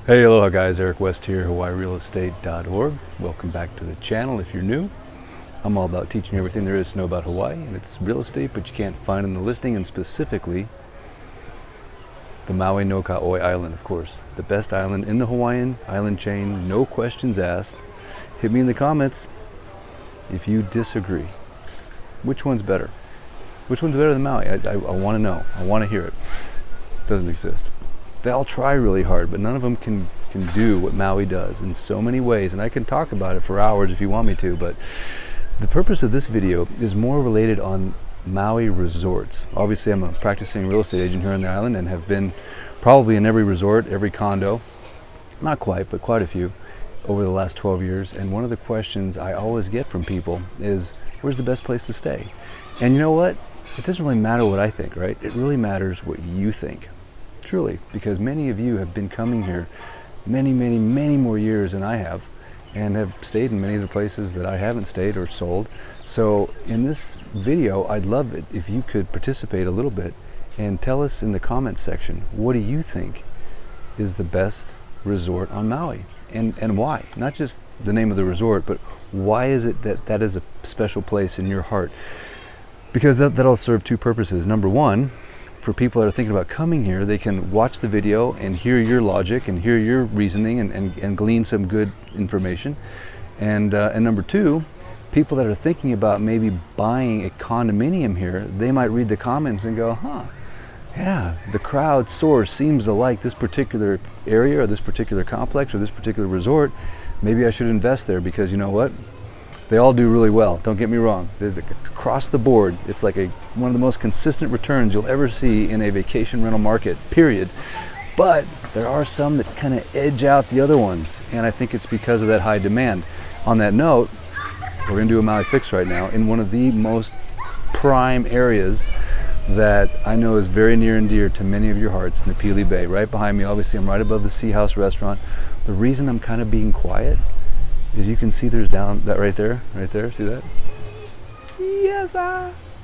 Hey, aloha guys, Eric West here, HawaiiRealEstate.org. Welcome back to the channel if you're new. I'm all about teaching you everything there is to know about Hawaii, and it's real estate, but you can't find in the listing, and specifically the Maui no Kaʻoi Island, of course. The best island in the Hawaiian island chain, no questions asked. Hit me in the comments if you disagree. Which one's better? Which one's better than Maui? I want to know. I want to hear it. Doesn't exist. They all try really hard, but none of them can do what Maui does in so many ways, and I can talk about it for hours if you want me to, but the purpose of this video is more related on Maui resorts. Obviously, I'm a practicing real estate agent here on the island and have been probably in every resort, every condo, not quite, but quite a few over the last 12 years, and one of the questions I always get from people is, where's the best place to stay? And you know what? It doesn't really matter what I think, right? It really matters what you think. Truly, because many of you have been coming here many more years than I have, and have stayed in many of the places that I haven't stayed or sold. So in this video, I'd love it if you could participate a little bit and tell us in the comments section, what do you think is the best resort on Maui, and why? Not just the name of the resort, but why is it that is a special place in your heart? Because that'll serve two purposes. Number one, for people that are thinking about coming here, they can watch the video and hear your logic and hear your reasoning and glean some good information. And number two, people that are thinking about maybe buying a condominium here, they might read the comments and go, yeah, the crowd source seems to like this particular area or this particular complex or this particular resort. Maybe I should invest there, because you know what? They all do really well, don't get me wrong. Across the board, it's like one of the most consistent returns you'll ever see in a vacation rental market, period. But there are some that kind of edge out the other ones, and I think it's because of that high demand. On that note, we're going to do a Maui fix right now in one of the most prime areas that I know is very near and dear to many of your hearts, Napili Bay. Right behind me, obviously, I'm right above the Sea House restaurant. The reason I'm kind of being quiet is you can see there's that right there, see that? Yes,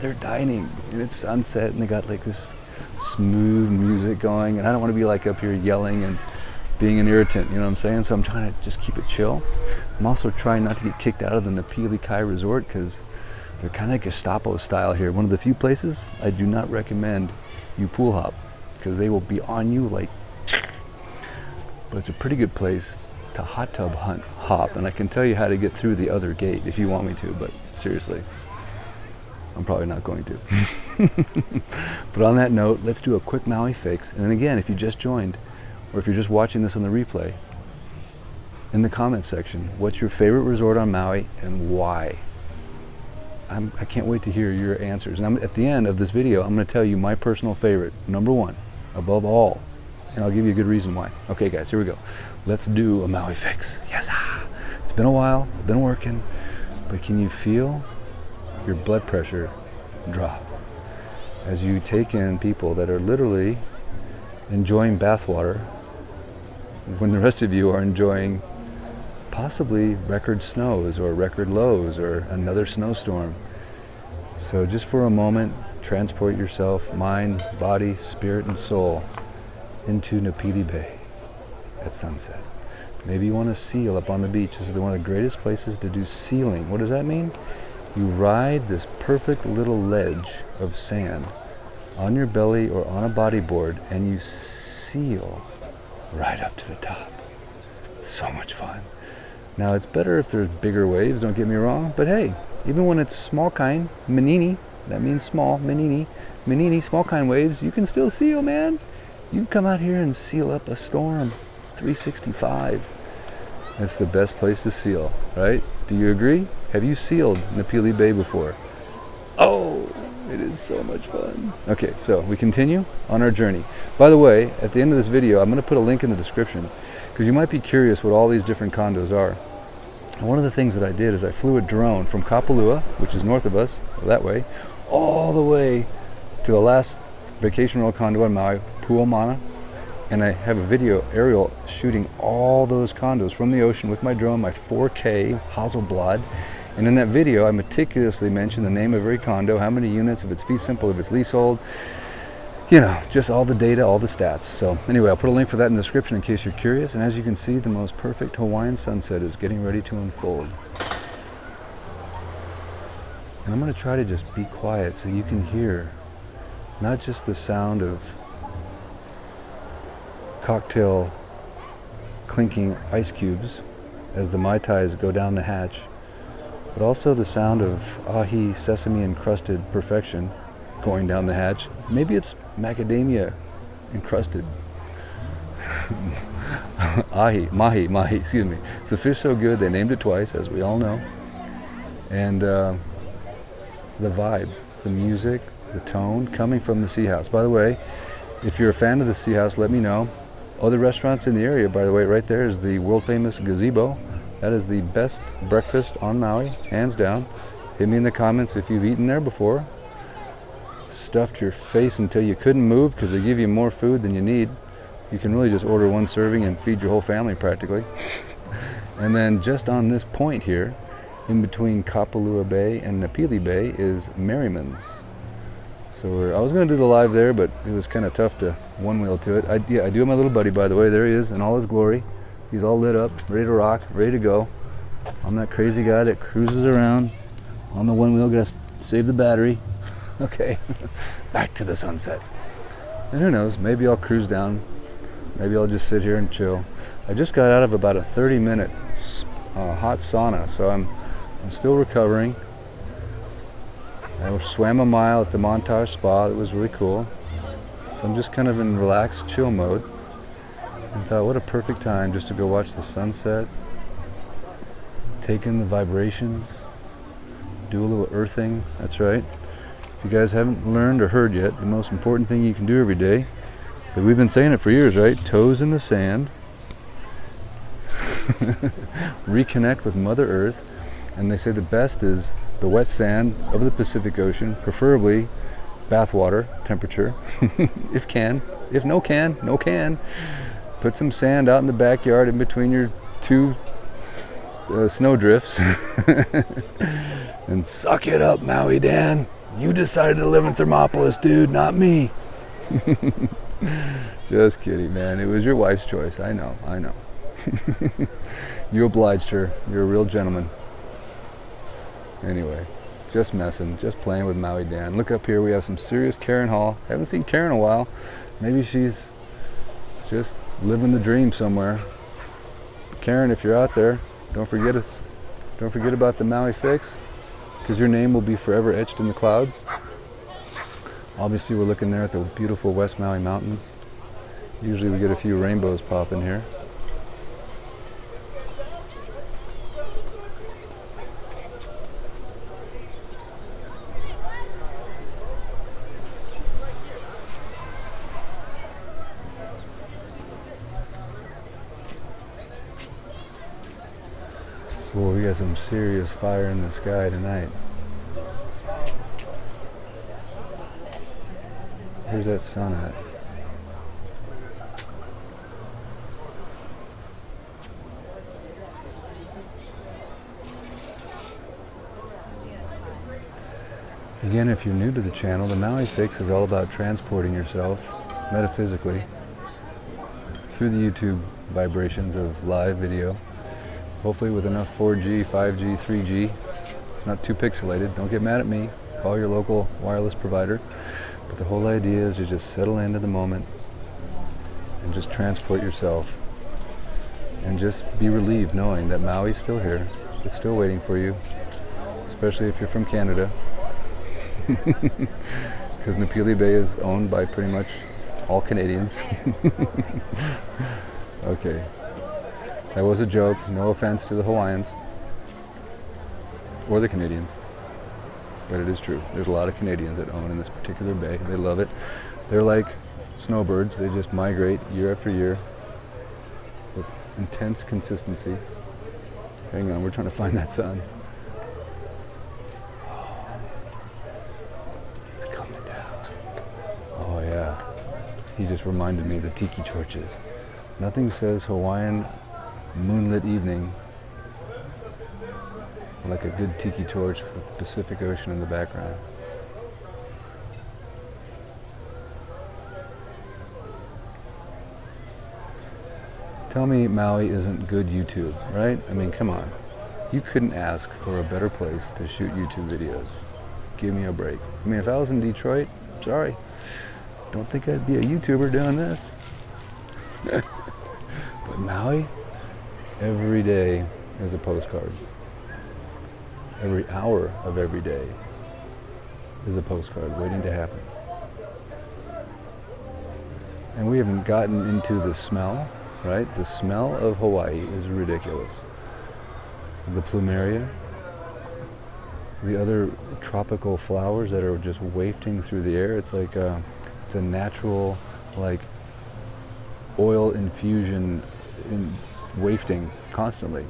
they're dining, and it's sunset, and they got like this smooth music going, and I don't want to be like up here yelling and being an irritant, you know what I'm saying? So I'm trying to just keep it chill. I'm also trying not to get kicked out of the Napili Kai Resort, because they're kind of Gestapo style here. One of the few places I do not recommend you pool hop, because they will be on you like, but it's a pretty good place to hot tub hop, and I can tell you how to get through the other gate if you want me to, but seriously, I'm probably not going to. But on that note, let's do a quick Maui fix. And then again, if you just joined, or if you're just watching this on the replay, in the comments section, what's your favorite resort on Maui and why? I can't wait to hear your answers. And at the end of this video, I'm going to tell you my personal favorite, number one, above all. And I'll give you a good reason why. Okay guys, here we go. Let's do a Maui fix. Yes, it's been a while, I've been working, but can you feel your blood pressure drop as you take in people that are literally enjoying bathwater when the rest of you are enjoying possibly record snows or record lows or another snowstorm? So just for a moment, transport yourself, mind, body, spirit, and soul into Napili Bay at sunset. Maybe you want to seal up on the beach. This is one of the greatest places to do sealing. What does that mean? You ride this perfect little ledge of sand on your belly or on a bodyboard, and you seal right up to the top. It's so much fun. Now, it's better if there's bigger waves, don't get me wrong, but hey, even when it's small kind, manini, that means small, manini, small kind waves, you can still seal, man. You can come out here and seal up a storm, 365. That's the best place to seal, right? Do you agree? Have you sealed Napili Bay before? Oh, it is so much fun. Okay, so we continue on our journey. By the way, at the end of this video, I'm going to put a link in the description, because you might be curious what all these different condos are. And one of the things that I did is I flew a drone from Kapalua, which is north of us, that way, all the way to the last vacation rental condo on Maui, Puamana, and I have a video aerial shooting all those condos from the ocean with my drone, my 4K Hasselblad. And in that video, I meticulously mentioned the name of every condo, how many units, if it's fee simple, if it's leasehold, you know, just all the data, all the stats. So anyway, I'll put a link for that in the description in case you're curious. And as you can see, the most perfect Hawaiian sunset is getting ready to unfold. And I'm going to try to just be quiet so you can hear not just the sound of cocktail clinking ice cubes as the Mai Tais go down the hatch, but also the sound of ahi sesame encrusted perfection going down the hatch. Maybe it's macadamia encrusted. Mahi, excuse me. It's the fish so good they named it twice, as we all know. And the vibe, the music, the tone coming from the Sea House. By the way, if you're a fan of the Sea House, let me know. Other restaurants in the area, by the way, right there is the world famous Gazebo. That is the best breakfast on Maui, hands down. Hit me in the comments if you've eaten there before. Stuffed your face until you couldn't move because they give you more food than you need. You can really just order one serving and feed your whole family practically. And then just on this point here, in between Kapalua Bay and Napili Bay is Merriman's. So I was going to do the live there, but it was kind of tough to one-wheel to it. I do have my little buddy, by the way. There he is in all his glory. He's all lit up, ready to rock, ready to go. I'm that crazy guy that cruises around on the one wheel, gotta save the battery. Okay, back to the sunset. And who knows, maybe I'll cruise down. Maybe I'll just sit here and chill. I just got out of about a 30-minute hot sauna, so I'm still recovering. I swam a mile at the Montage Spa. It was really cool. So I'm just kind of in relaxed, chill mode. And thought, what a perfect time just to go watch the sunset, take in the vibrations, do a little earthing. That's right. If you guys haven't learned or heard yet, the most important thing you can do every day, but we've been saying it for years, right? Toes in the sand. Reconnect with Mother Earth. And they say the best is the wet sand of the Pacific Ocean, preferably bathwater temperature, if can. If no can, no can. Put some sand out in the backyard in between your two snow drifts and suck it up, Maui Dan. You decided to live in Thermopolis, dude, not me. Just kidding, man. It was your wife's choice. I know. You obliged her. You're a real gentleman. Anyway, just messing, just playing with Maui Dan. Look up here, we have some serious Karen Hall. Haven't seen Karen in a while. Maybe she's just living the dream somewhere. Karen, if you're out there, don't forget us. Don't forget about the Maui Fix, because your name will be forever etched in the clouds. Obviously, we're looking there at the beautiful West Maui Mountains. Usually we get a few rainbows popping here. Boy, we got some serious fire in the sky tonight. Where's that sun at? Again, if you're new to the channel, the Maui Fix is all about transporting yourself metaphysically through the YouTube vibrations of live video. Hopefully with enough 4G, 5G, 3G. It's not too pixelated. Don't get mad at me. Call your local wireless provider. But the whole idea is to just settle into the moment and just transport yourself. And just be relieved knowing that Maui's still here. It's still waiting for you. Especially if you're from Canada. Because Napili Bay is owned by pretty much all Canadians. Okay. That was a joke. No offense to the Hawaiians or the Canadians, but it is true. There's a lot of Canadians that own in this particular bay. They love it. They're like snowbirds. They just migrate year after year with intense consistency. Hang on, we're trying to find that sun. It's coming down. Oh yeah. He just reminded me of the tiki torches. Nothing says Hawaiian moonlit evening like a good tiki torch with the Pacific Ocean in the background. Tell me Maui isn't good YouTube, right? I mean, come on. You couldn't ask for a better place to shoot YouTube videos. Give me a break. I mean, if I was in Detroit, sorry. Don't think I'd be a YouTuber doing this. But Maui, every day is a postcard. Every hour of every day is a postcard waiting to happen. And we haven't gotten into the smell, right? The smell of Hawaii is ridiculous. The plumeria, the other tropical flowers that are just wafting through the air. It's like it's a natural, like, oil infusion wafting constantly.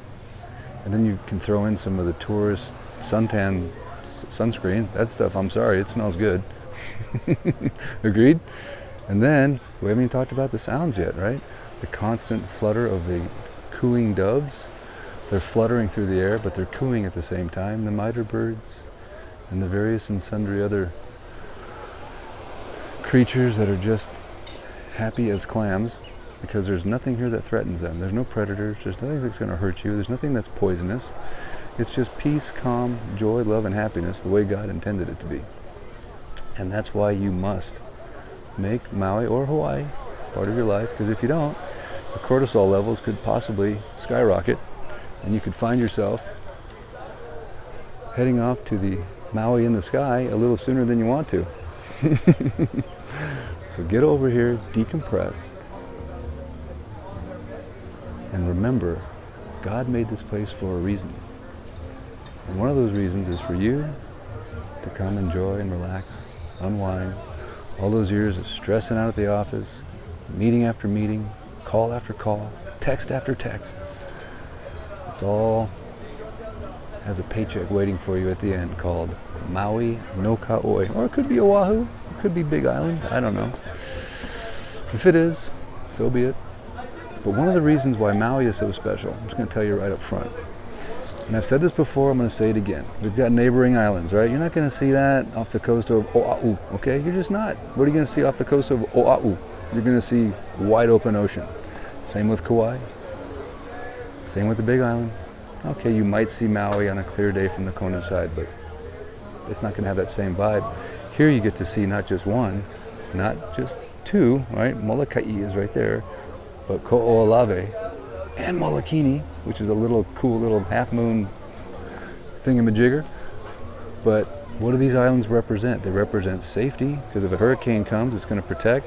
And then you can throw in some of the tourist suntan sunscreen. That stuff, I'm sorry, it smells good. Agreed? And then, we haven't even talked about the sounds yet, right? The constant flutter of the cooing doves. They're fluttering through the air, but they're cooing at the same time. The miter birds and the various and sundry other creatures that are just happy as clams, because there's nothing here that threatens them. There's no predators. There's nothing that's going to hurt you. There's nothing that's poisonous. It's just peace, calm, joy, love, and happiness the way God intended it to be. And that's why you must make Maui or Hawaii part of your life, because if you don't, the cortisol levels could possibly skyrocket, and you could find yourself heading off to the Maui in the sky a little sooner than you want to. So get over here, decompress, and remember, God made this place for a reason. And one of those reasons is for you to come enjoy and relax, unwind. All those years of stressing out at the office, meeting after meeting, call after call, text after text. It's all has a paycheck waiting for you at the end called Maui no Kauai. Or it could be Oahu, it could be Big Island, I don't know. If it is, so be it. But one of the reasons why Maui is so special, I'm just going to tell you right up front. And I've said this before, I'm going to say it again. We've got neighboring islands, right? You're not going to see that off the coast of Oahu, okay? You're just not. What are you going to see off the coast of Oahu? You're going to see wide open ocean. Same with Kauai. Same with the Big Island. Okay, you might see Maui on a clear day from the Kona side, but it's not going to have that same vibe. Here you get to see not just one, not just two, right? Molokai is right there, but Ko'olave and Molokini, which is a little cool little half-moon thingamajigger. But what do these islands represent? They represent safety, because if a hurricane comes, it's going to protect.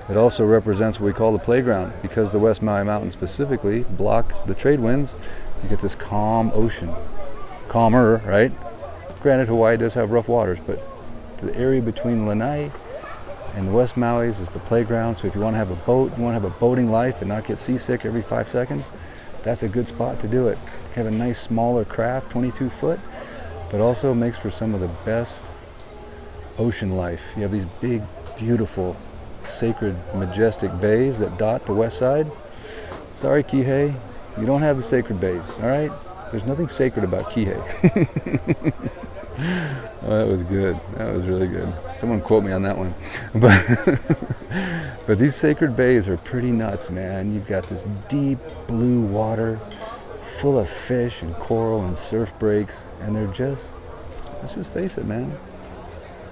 It also represents what we call the playground, because the West Maui Mountains specifically block the trade winds. You get this calm ocean, calmer, right? Granted, Hawaii does have rough waters, but the area between Lanai and the West Maui's is the playground. So if you want to have a boat, you want to have a boating life and not get seasick every 5 seconds, that's a good spot to do it. You have a nice smaller craft, 22 foot, but also makes for some of the best ocean life. You have these big, beautiful, sacred, majestic bays that dot the west side. Sorry, Kihei, you don't have the sacred bays, all right? There's nothing sacred about Kihei. Oh, that was good. That was really good. Someone quote me on that one. But these sacred bays are pretty nuts, man. You've got this deep blue water full of fish and coral and surf breaks, and they're just, let's just face it, man,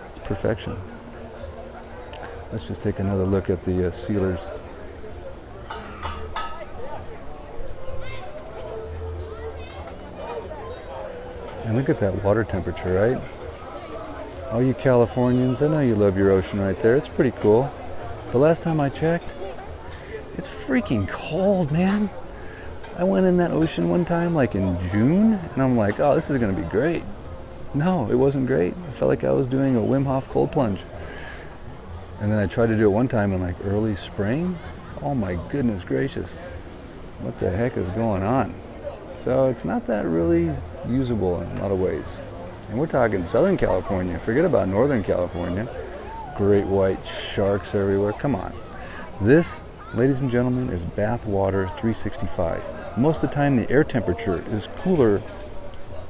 it's perfection. Let's just take another look at the sealers. And look at that water temperature, right? All you Californians, I know you love your ocean right there. It's pretty cool. The last time I checked, it's freaking cold, man. I went in that ocean one time, like in June, and I'm like, oh, this is gonna be great. No, it wasn't great. I felt like I was doing a Wim Hof cold plunge. And then I tried to do it one time in like early spring. Oh my goodness gracious. What the heck is going on? So it's not that really usable in a lot of ways. And we're talking Southern California. Forget about Northern California. Great white sharks everywhere. Come on. This, ladies and gentlemen, is bath water 365. Most of the time the air temperature is cooler.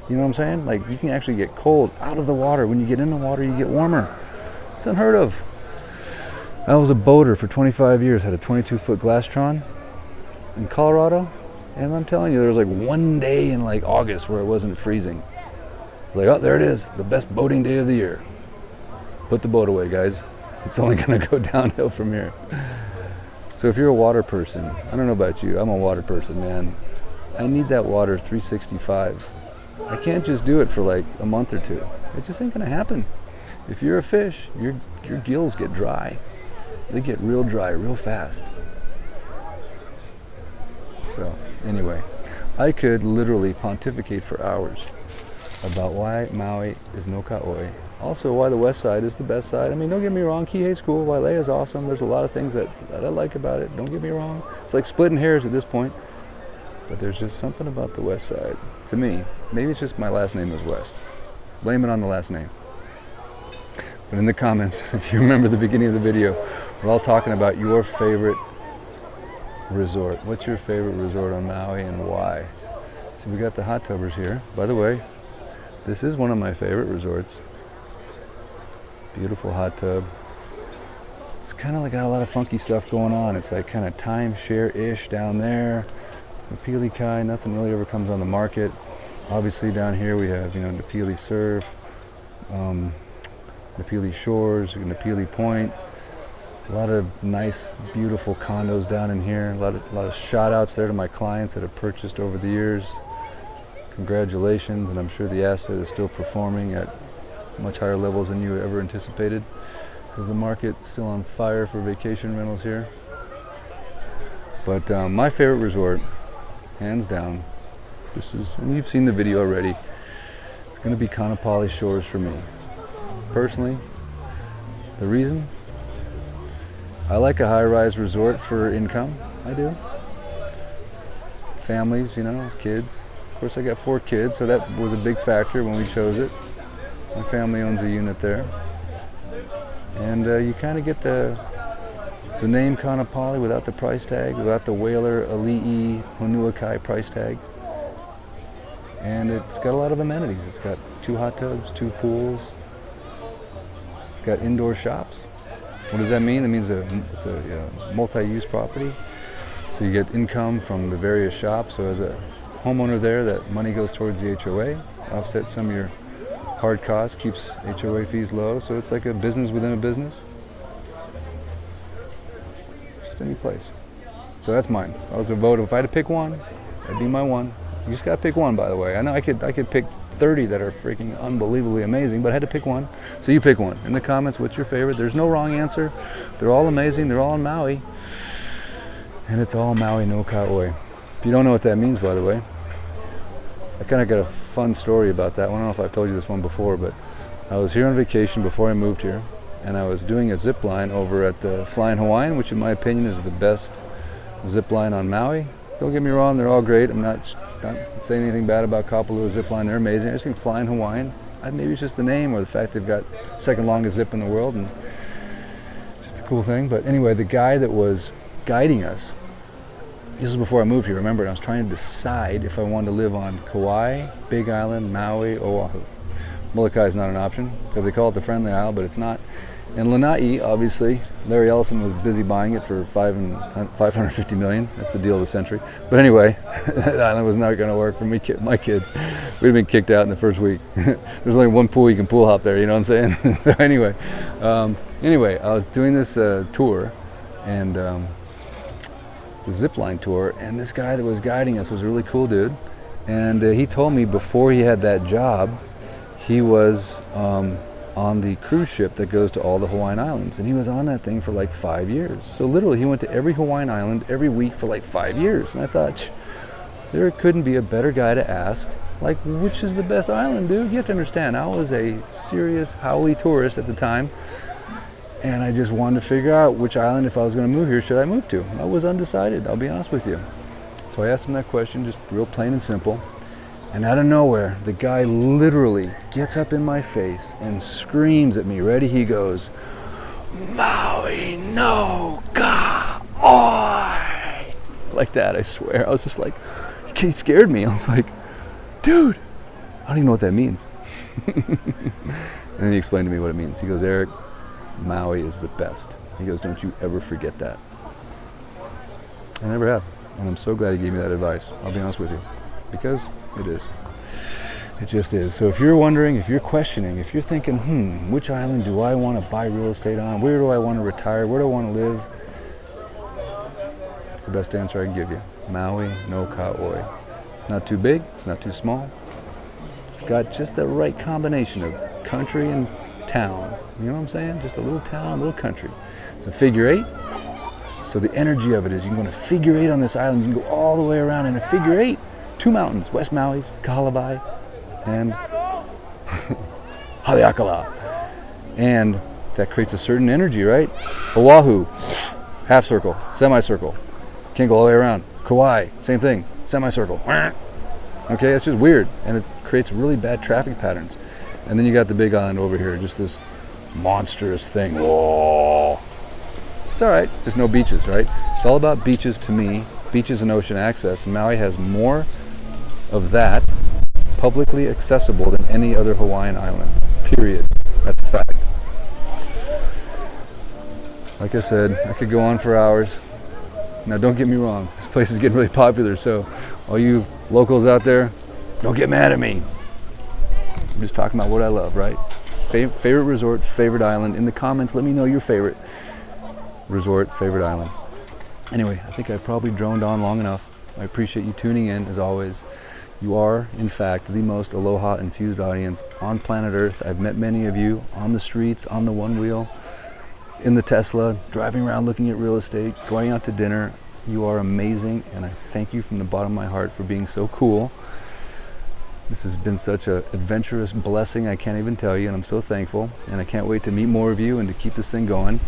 You know what I'm saying? Like, you can actually get cold out of the water. When you get in the water, you get warmer. It's unheard of. I was a boater for 25 years, had a 22-foot Glastron. in Colorado, and I'm telling you, there was like one day in like August where it wasn't freezing. It's like, oh, there it is, the best boating day of the year. Put the boat away, guys. It's only gonna go downhill from here. So if you're a water person, I don't know about you, I'm a water person, man. I need that water 365. I can't just do it for like a month or two. It just ain't gonna happen. If you're a fish, your gills get dry. They get real dry real fast. So anyway, I could literally pontificate for hours about why Maui is no ka'oi. Also why the west side is the best side. I mean, don't get me wrong, Kihei's cool, Wailea is awesome. There's a lot of things that I like about it. Don't get me wrong. It's like splitting hairs at this point. But there's just something about the west side. To me, maybe it's just my last name is West. Blame it on the last name. But in the comments, if you remember the beginning of the video, we're all talking about your favorite resort. What's your favorite resort on Maui and why? So we got the hot tubbers here. By the way, this is one of my favorite resorts. Beautiful hot tub. It's kind of like got a lot of funky stuff going on. It's like kind of timeshare-ish down there. Napili Kai, nothing really ever comes on the market. Obviously down here we have, Napili Surf, Napili Shores, Napili Point. A lot of nice, beautiful condos down in here. A lot of shout outs there to my clients that have purchased over the years. Congratulations, and I'm sure the asset is still performing at much higher levels than you ever anticipated. Is the market still on fire for vacation rentals here? But my favorite resort, hands down, and you've seen the video already, it's going to be Kaanapali Shores for me. Personally, the reason? I like a high-rise resort for income. I do. Families, kids. Of course, I got 4 kids, so that was a big factor when we chose it. My family owns a unit there. And you kind of get the name Kaanapali without the price tag, without the Whaler, Ali'i, Honuakai price tag. And it's got a lot of amenities. It's got 2 hot tubs, 2 pools. It's got indoor shops. What does that mean? That means it's a multi-use property. So you get income from the various shops. So as a homeowner there, that money goes towards the HOA, offsets some of your hard costs, keeps HOA fees low. So it's like a business within a business. Just any place. So that's mine. I was to vote. If I had to pick one, that'd be my one. You just gotta pick one, by the way. I know I could pick 30 that are freaking unbelievably amazing, but I had to pick one. So you pick one. In the comments, what's your favorite? There's no wrong answer. They're all amazing. They're all in Maui. And it's all Maui no Ka'oi. If you don't know what that means, by the way, I kind of got a fun story about that one. I don't know if I've told you this one before, but I was here on vacation before I moved here, and I was doing a zip line over at the Flying Hawaiian, which in my opinion is the best zip line on Maui. Don't get me wrong, they're all great. I'm not saying anything bad about Kapalua zip line. They're amazing. I just think Flying Hawaiian, maybe it's just the name or the fact they've got second longest zip in the world, and just a cool thing. But anyway, the guy that was guiding us, this was before I moved here, remember, and I was trying to decide if I wanted to live on Kauai, Big Island, Maui, Oahu. Molokai is not an option because they call it the Friendly Isle, but it's not. And Lanai, obviously, Larry Ellison was busy buying it for $550 million. That's the deal of the century. But anyway, that island was not going to work for me, my kids. We'd have been kicked out in the first week. There's only one pool you can pool hop there, you know what I'm saying? So anyway, I was doing this tour, and the zipline tour, and this guy that was guiding us was a really cool dude. And he told me before he had that job, he was on the cruise ship that goes to all the Hawaiian Islands, and he was on that thing for like 5 years. So literally he went to every Hawaiian island every week for like 5 years. And I thought, there couldn't be a better guy to ask, like, which is the best island, dude? You have to understand, I was a serious haole tourist at the time, and I just wanted to figure out which island, if I was going to move here, should I move to. I was undecided, I'll be honest with you. So I asked him that question, just real plain and simple. And out of nowhere, the guy literally gets up in my face and screams at me. Ready? He goes, "Maui no Ka'oi!" Like that, I swear. I was just like, he scared me. I was like, dude, I don't even know what that means. And then he explained to me what it means. He goes, "Eric, Maui is the best." He goes, "Don't you ever forget that." I never have. And I'm so glad he gave me that advice, I'll be honest with you, because it is. It just is. So if you're wondering, if you're questioning, if you're thinking, which island do I want to buy real estate on? Where do I want to retire? Where do I want to live? That's the best answer I can give you. Maui no Kauai. It's not too big, it's not too small. It's got just the right combination of country and town. You know what I'm saying? Just a little town, a little country. It's a figure 8. So the energy of it is you can go in a figure 8 on this island. You can go all the way around in a figure 8. 2 mountains, West Maui's, Kahalavai, and Haleakala. And that creates a certain energy, right? Oahu, half circle, semicircle. Can't go all the way around. Kauai, same thing, semicircle. Okay, it's just weird, and it creates really bad traffic patterns. And then you got the big island over here, just this monstrous thing. Whoa. It's all right, just no beaches, right? It's all about beaches to me, beaches and ocean access. Maui has more of that publicly accessible than any other Hawaiian island, period. That's a fact. Like I said, I could go on for hours. Now don't get me wrong, this place is getting really popular, so all you locals out there, don't get mad at me. I'm just talking about what I love, right? Favorite resort, favorite island. In the comments, let me know your favorite resort, favorite island. Anyway, I think I probably droned on long enough. I appreciate you tuning in, as always. You are, in fact, the most aloha-infused audience on planet Earth. I've met many of you on the streets, on the one wheel, in the Tesla, driving around looking at real estate, going out to dinner. You are amazing, and I thank you from the bottom of my heart for being so cool. This has been such an adventurous blessing, I can't even tell you, and I'm so thankful, and I can't wait to meet more of you and to keep this thing going.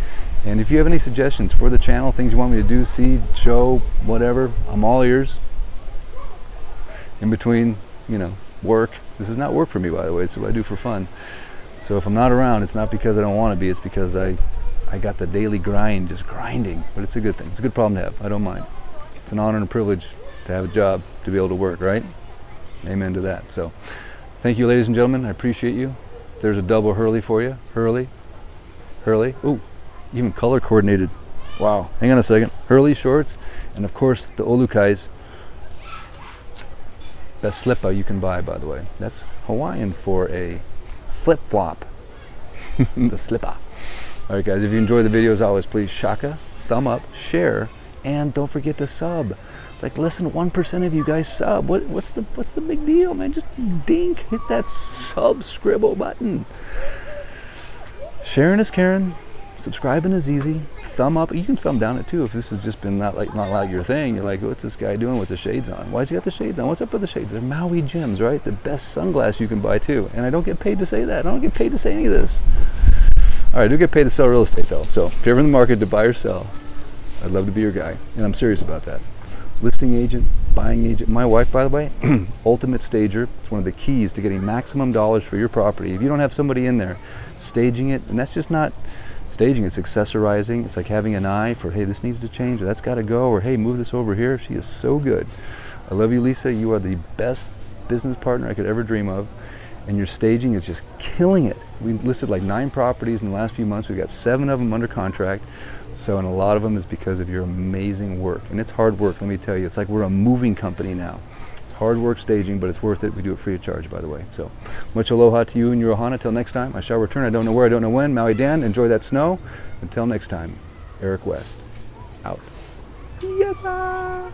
And if you have any suggestions for the channel, things you want me to do, see, show, whatever, I'm all ears. In between, work. This is not work for me, by the way. It's what I do for fun. So if I'm not around, it's not because I don't want to be. It's because I got the daily grind, just grinding. But it's a good thing. It's a good problem to have. I don't mind. It's an honor and a privilege to have a job, to be able to work, right? Amen to that. So thank you, ladies and gentlemen. I appreciate you. There's a double hurley for you. Hurley. Ooh, even color coordinated. Wow. Hang on a second. Hurley shorts. And of course, the olukais. Best slipper you can buy, by the way. That's Hawaiian for a flip-flop. The slipper. All right, guys, if you enjoy the video, as always, please shaka, thumb up, share, and don't forget to sub. Like less than 1% of you guys sub. What's the big deal, man? Just dink, hit that subscribe button. Sharing is caring. Subscribing is easy. Thumb up. You can thumb down it too if this has just been not like your thing. You're like, what's this guy doing with the shades on? Why's he got the shades on? What's up with the shades? They're Maui gems, right? The best sunglass you can buy too. And I don't get paid to say that. I don't get paid to say any of this. All right, I do get paid to sell real estate though. So if you're ever in the market to buy or sell, I'd love to be your guy. And I'm serious about that. Listing agent, buying agent. My wife, by the way, ultimate stager. It's one of the keys to getting maximum dollars for your property. If you don't have somebody in there staging it, and that's just not staging, it's accessorizing. It's like having an eye for, hey, this needs to change, or that's got to go, or hey, move this over here. She is so good. I love you, Lisa. You are the best business partner I could ever dream of, and your staging is just killing it. We listed like 9 properties in the last few months. We've got 7 of them under contract. So, and a lot of them is because of your amazing work. And it's hard work, let me tell you. It's like we're a moving company now. It's hard work staging, but it's worth it. We do it free of charge, by the way. So, much aloha to you and your ohana. Till next time, I shall return. I don't know where, I don't know when. Maui Dan, enjoy that snow. Until next time, Eric West, out. Yes, sir.